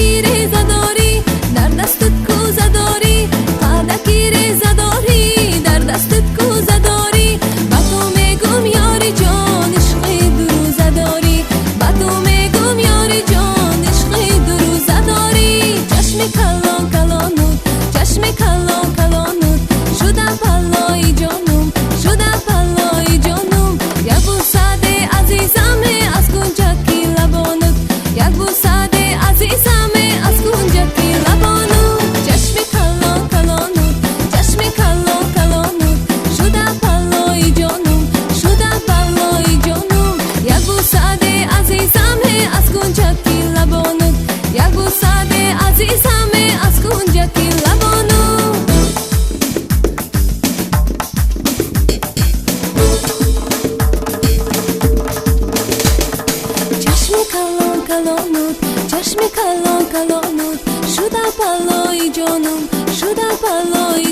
قدکی ریزه داری در دستت کوزه داری قدکی ریزه داری در دستت کوزه داری با تو میگم یاری جان عشقی دروزه داری با تو میگم یاری جان عشقی دروزه داری چشم کلان کلانود چشم کلان کلانود شده پلای جانم شده پلای جانم یک بوسه عزیزم از کنجکی لبانت یک بوسه عزیزم از کنجکی لبانت چشم کلان کلانود چشم کلان کلانود شده پلای جانم شده پلای جانم یک بوسه عزیزم از کنجکی لبانت یک بوسه عزیزم از کنجکی لبانت چشم کلان کلانود چشم کلان کلانود شده پلای جانم شده پلای